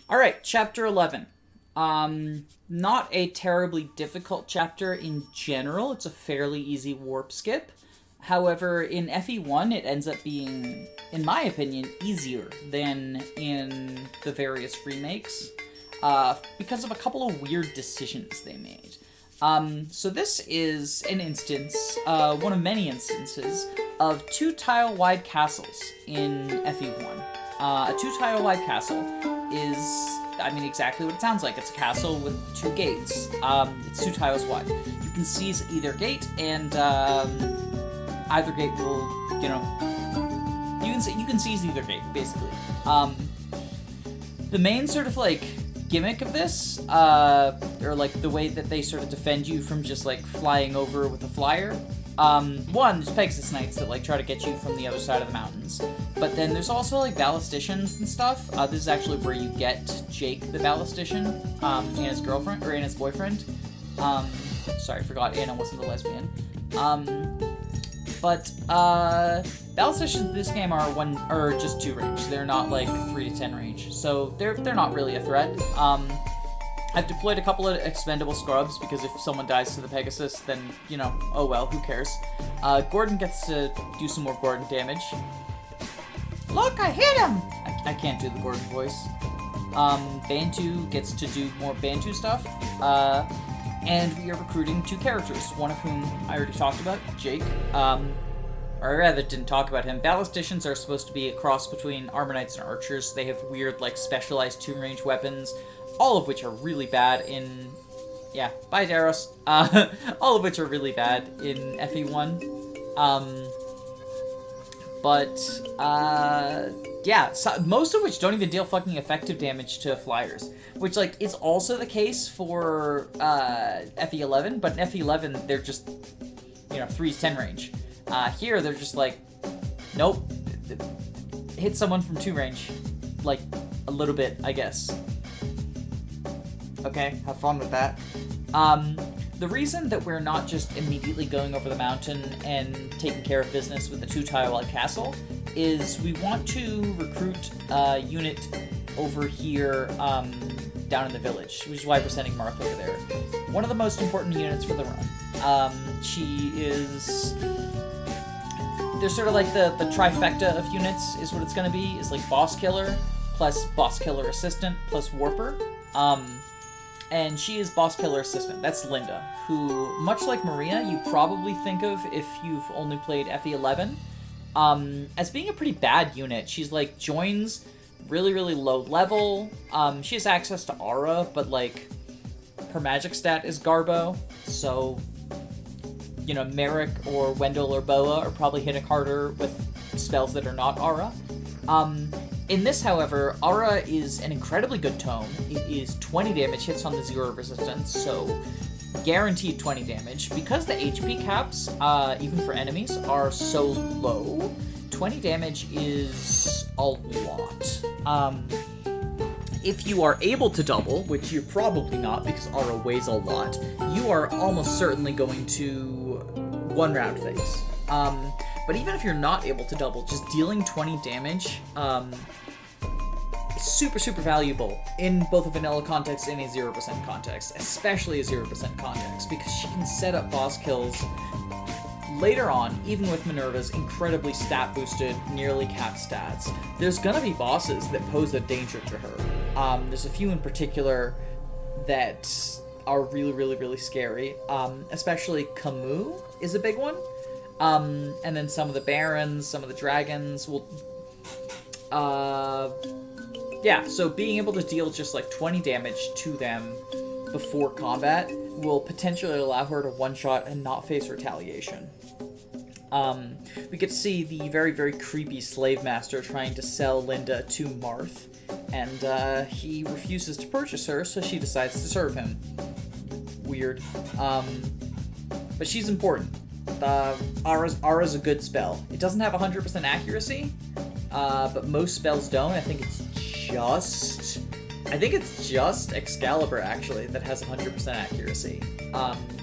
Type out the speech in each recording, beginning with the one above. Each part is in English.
Alright, chapter 11. Not a terribly difficult chapter in general. It's a fairly easy warp skip. However, in FE1, it ends up being, in my opinion, easier than in the various remakes, because of a couple of weird decisions they made. So this is an instance, one of many instances, of 2-tile-wide castles in FE1. A 2-tile-wide castle is, I mean, exactly what it sounds like. It's a castle with 2 gates. It's 2 tiles wide. You can seize either gate, and either gate will, you can seize either gate, basically. The main sort of, like, gimmick of this, or, like, the way that they sort of defend you from just, like, flying over with a flyer, one, there's Pegasus Knights that, like, try to get you from the other side of the mountains. But then there's also, like, ballisticians and stuff. This is actually where you get Jake the ballistician, and his girlfriend, or and his boyfriend. Sorry, I forgot Anna wasn't a lesbian. Ballisticians in this game are just 2 range. They're not, like, 3 to 10 range. So they're not really a threat. I've deployed a couple of expendable scrubs, because if someone dies to the Pegasus, then, oh well, who cares. Gordon gets to do some more Gordon damage. Look, I hit him! I can't do the Gordon voice. Bantu gets to do more Bantu stuff. And we are recruiting 2 characters, one of whom I already talked about, Jake. Or rather, didn't talk about him. Ballisticians are supposed to be a cross between Armor Knights and Archers. They have weird, like, specialized 2-range weapons, all of which are really bad in... Yeah, bye, Daros. All of which are really bad in FE1. Yeah, so, most of which don't even deal fucking effective damage to flyers. Which, like, is also the case for FE11, but in FE11, they're just, 3 to 10 range. Here, they're just like, nope, hit someone from 2 range. Like, a little bit, I guess. Okay, have fun with that. The reason that we're not just immediately going over the mountain and taking care of business with the 2-tile-wide castle is we want to recruit a unit over here down in the village, which is why we're sending Mark over there. One of the most important units for the run. She is... There's sort of like the trifecta of units is what it's going to be, is like Boss Killer, plus Boss Killer Assistant, plus Warper. And she is Boss Killer Assistant. That's Linda, who, much like Maria, you probably think of if you've only played FE11, as being a pretty bad unit. She's, like, joins really, really low level. She has access to Aura, but, like, her magic stat is Garbo, so, Merrick or Wendell or Boa are probably hitting harder with spells that are not Aura. In this, however, Aura is an incredibly good tome. It is 20 damage, hits on the 0 resistance, so guaranteed 20 damage. Because the HP caps, even for enemies, are so low, 20 damage is a lot. If you are able to double, which you're probably not because Aura weighs a lot, you are almost certainly going to one-round things. But even if you're not able to double, just dealing 20 damage is super, super valuable in both a vanilla context and a 0% context, especially a 0% context, because she can set up boss kills later on, even with Minerva's incredibly stat-boosted, nearly capped stats. There's gonna be bosses that pose a danger to her. There's a few in particular that are really, really, really scary. Especially Camus is a big one. And then some of the barons, some of the dragons will... Yeah, so being able to deal just like 20 damage to them before combat will potentially allow her to one-shot and not face retaliation. We get to see the very, very creepy slave master trying to sell Linda to Marth, and he refuses to purchase her, so she decides to serve him. Weird. But she's important. Aura's a good spell. It doesn't have 100% accuracy, but most spells don't. I think it's just Excalibur, actually, that has 100% accuracy,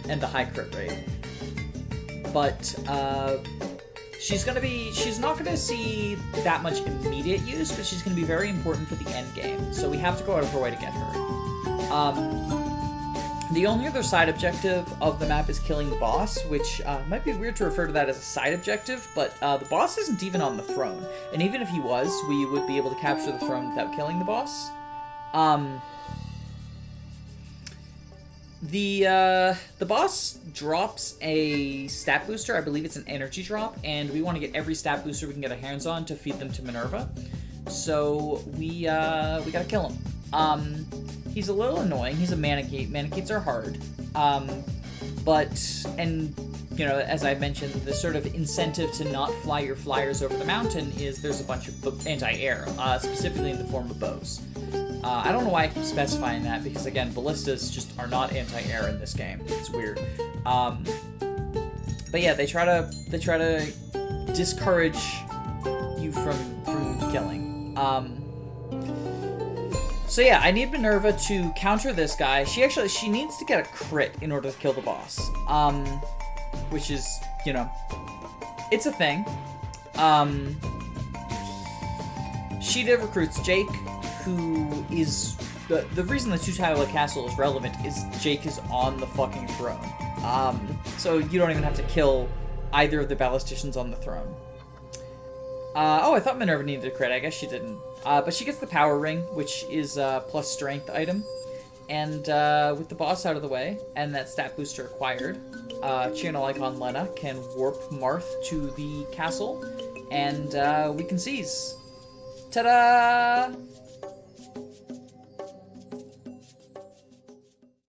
and the high crit rate. But She's not gonna see that much immediate use, but she's gonna be very important for the end game. So we have to go out of our way to get her. The only other side objective of the map is killing the boss, which might be weird to refer to that as a side objective, but the boss isn't even on the throne. And even if he was, we would be able to capture the throne without killing the boss. The boss drops a stat booster. I believe it's an energy drop, and we want to get every stat booster we can get our hands on to feed them to Minerva. So we gotta kill him. He's a little annoying. He's a Manakete. Manaketes are hard. And you know, as I mentioned, the sort of incentive to not fly your flyers over the mountain is there's a bunch of anti-air, specifically in the form of bows. I don't know why I keep specifying that, because again, ballistas just are not anti-air in this game. It's weird. But yeah, they try to discourage you from killing. So yeah, I need Minerva to counter this guy. She needs to get a crit in order to kill the boss. Which is, you know, it's a thing. She recruits Jake, who is the reason the two-tile castle is relevant is Jake is on the fucking throne. So you don't even have to kill either of the ballisticians on the throne. Oh, I thought Minerva needed a crit. I guess she didn't. But she gets the power ring, which is a plus strength item. And with the boss out of the way, and that stat booster acquired, channel icon Lena can warp Marth to the castle, and we can seize. Ta-da!